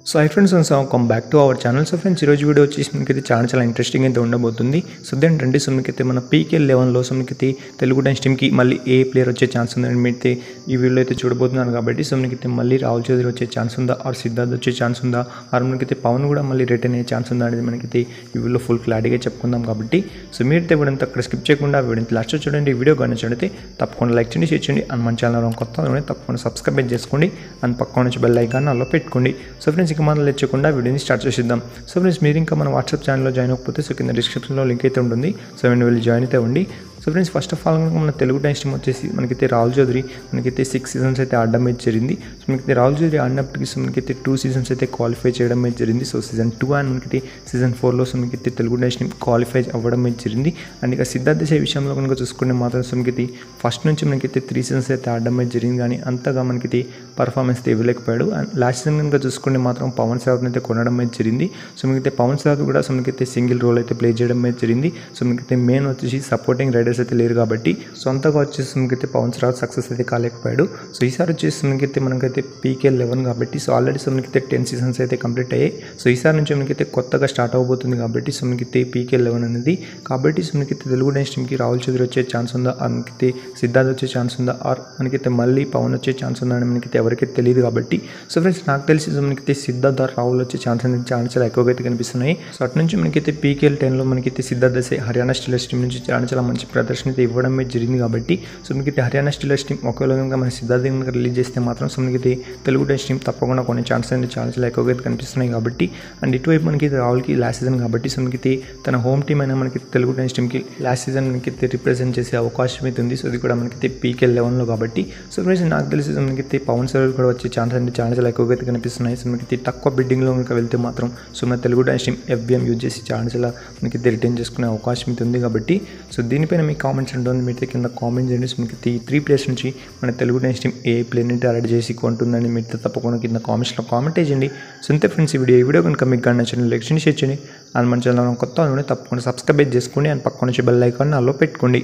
So hi friends welcome back to our channel. So friends ఈరోజు video వచ్చేసి మనకైతే చాలా ఇంట్రెస్టింగ్ అయితే ఉండబోతుంది. సో ఏంటంటే సో మనకైతే మన పీకే 11లో సో మనకైతే తెలుగు టైమ్స్ టీమ్కి మళ్ళీ ఏ ప్లేయర్ వచ్చే ఛాన్స్ ఉందని మీరైతే ఈ వీడియోలో అయితే చూడబోతున్నాను. కాబట్టి సో మనకైతే మళ్ళీ రాహుల్ చౌదరి వచ్చే ఛాన్స్ ఉందా, ఆర్ సిద్ధార్థ్ వచ్చే ఛాన్స్ ఉందా, ఆర్ మనకైతే పవన్ కూడా మళ్ళీ రిటర్న్ అయ్యే ఛాన్స్ ఉందా అనేది మనకైతే ఈ వీడియోలో ఫుల్ క్లారిటీగా చెప్పుకుందాం. కాబట్టి సో మీరైతే వీడియోని అక్కడ స్కిప్ చేయకుండా వీడియోని లాస్ట్ చూడండి. వీడియో కానీ చూడితే తప్పకుండా లైక్ చేయండి, షేర్ చేయండి. అండ్ మన ఛానల్ కొత్త తప్పకుండా సబ్స్క్రైబ్ చేసుకోండి. అండ్ పక్కన నుంచి బెల్ ఐకాన్ అలా పెట్టుకోండి. సో ఫ్రెండ్స్ ఇక మనం లేచకుండా వీడియోని స్టార్ట్ చేద్దాం. సో ఫ్రెండ్స్ మీరు ఇంకా మన వాట్సాప్ ఛానల్లో జాయిన్ అవ్వకపోతే సో కింద డిస్క్రిప్షన్లో లింక్ అయితే ఉంటుంది. సో వెళ్ళి జాయిన్ అయితే ఉండి. So friends first of all మన తెలుగు టైమ్స్ టీమ్ వచ్చేసి మనకైతే రాహుల్ చౌదరి మనకైతే 6 సీజన్స్ అయితే ఆడడం అయితే జరిగింది. సో మనకైతే రాహుల్ చౌదరి ఆడినప్పటికీ సో మనకైతే 2 సీజన్స్ అయితే క్వాలిఫై చేయడం అయితే జరిగింది. సో సీజన్ 2 అండ్ మనకైతే సీజన్ 4లో సో మనకైతే తెలుగు టైమ్స్ టీమ్ క్వాలిఫై అవ్వడం అయితే జరిగింది. అండ్ ఇక సిద్ధార్థ్ దేశాయ్ విషయంలో కనుక చూసుకుంటే మాత్రం సో మనకైతే ఫస్ట్ నుంచి మనకైతే 3 సీజన్స్ అయితే ఆడడం అయితే జరిగింది, కానీ అంతగా మనకైతే పర్ఫార్మెన్స్ అయితే ఇవ్వలేకపోయాడు. అండ్ లాస్ట్ సీజన్ కనుక చూసుకుంటే మాత్రం పవన్ సాగర్ని అయితే కొనడం అయితే జరిగింది. సో మనకైతే పవన్ సాగర్ కూడా సో మనకైతే సింగిల్ రోల్ అయితే ప్లే చేయడం అయితే జరిగింది. సో మనకైతే మెయిన్ వచ్చేసి సపోర్టింగ్ రైడర్స్ అయితే లేరు కాబట్టి సొంతగా వచ్చేసి మనకైతే పవన్ సాగర్ సక్సెస్ అయితే కాలేకపోయాడు. సో ఈసారి వచ్చేసి మనకైతే పీకే 11 కాబట్టి సో ఆల్రెడీ సో మనకైతే 10 సీజన్స్ అయితే కంప్లీట్ అయ్యాయి. సో ఈసారి నుంచి మనకైతే కొత్తగా స్టార్ట్ అవబోతుంది కాబట్టి సో మనకైతే పీకే 11 అనేది. కాబట్టి సో మనకైతే తెలుగు టైమ్స్ టీమ్కి రాహుల్ చౌదరి వచ్చే ఛాన్స్ ఉందా, మనకైతే సిద్ధార్థ్ వచ్చే ఛాన్స్ ఉందా, ఆర్ మనకైతే మళ్ళీ పవన్ వచ్చే ఛాన్స్ ఉందా అని మనకైతే ఎవరికైతే తెలియదు. కాబట్టి సో ఫ్రెండ్స్ నాకు తెలిసి సో మనకైతే సిద్ధార్థ్ ఆర్ రాహుల్ వచ్చే ఛాన్స్ అనేది చాలా ఎక్కువగా అయితే కనిపిస్తున్నాయి. సో అటు నుంచి మనకైతే పీకేఎల్ 10లో మనకైతే సిద్ధార్థ్ దేశాయ్ హర్యానా స్టీలర్స్ టీం నుంచి చాలా మంచి ప్రదర్శన అయితే ఇవ్వడం జరిగింది. కాబట్టి సో మనకైతే హర్యానా స్టీలర్స్ టీం ఒకవేళ కనుక మన సిద్ధార్థ్ కనుక రిలీజ్ చేస్తే మాత్రం సో మనకైతే తెలుగు టైమ్స్ టీం తప్పకుండా కొన్ని ఛాన్సెస్ అనేది చాలా ఎక్కువగా అయితే కనిపిస్తున్నాయి. కాబట్టి అండ్ ఇటువైపు మనకి రాహుల్కి లాస్ట్ సీజన్ కాబట్టి సో మనకైతే తన హోమ్ టీం అయినా మనకి తెలుగు టైమ్స్ టీంకి లాస్ట్ సీజన్ మనకైతే రిప్రజెంట్ చేసే అవకాశం అయితే ఉంది. సో ఇది కూడా మనకైతే పీకే 11లో కాబట్టి సో ఫ్రెండ్స్ నాకు తెలిసి మనకైతే పవన్ సాగర్ కూడా వచ్చే ఛాన్స్ అనేది చాలా ఎక్కువగా అయితే కనిపిస్తున్నాయి. సో మనకైతే తక్కువ బిడ్డింగ్లో కనుక వెళ్తే మాత్రం సో మన Telugu times team FBM use చేసి చాలా మనకైతే రిటర్న్ చేసుకునే అవకాశం అయితే ఉంది. కాబట్టి సో దీనిపైన మీ కామెంట్స్ ఉంటుంది, మీరైతే కింద కామెంట్ చేయండి. సో మనకి 3 ప్లేయర్స్ నుంచి మన తెలుగు టైమ్స్ టీం ఏ ప్లేయర్ని రెడీ చేసి కొంటుందని మీరైతే తప్పకుండా కింద కామెంట్స్లో కామెంట్ చేయండి. సో అంతే ఫ్రెండ్స్ ఈ వీడియో కనుక మీకు కానీ నచ్చిన లైక్ చేయండి, షేర్ చేయండి. అండ్ మన ఛానల్ కొత్త తప్పకుండా సబ్స్క్రైబ్ చేసుకోండి. అండ్ పక్కన నుంచి బెల్ ఐకాన్ అలా పెట్టుకోండి.